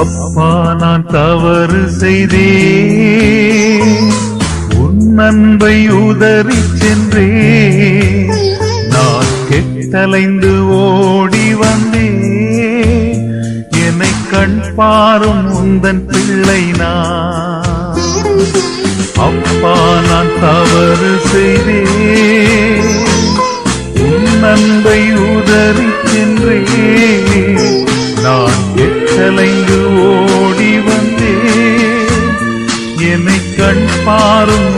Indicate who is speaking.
Speaker 1: அப்பா நான் தவறு செய்தேன், உன் அன்பை உதறிச் சென்றேன். நான் கெட்டலைந்து ஓடி வந்தேன், என்னை கண் பாரும் உந்தன் பிள்ளை நான். அப்பா நான் தவறு செய்தேன், உன் அன்பை உதறிச் சென்றேன். நான் கெட்டலைந்து ஓடி வந்தேன், என்னை கண் பாரும்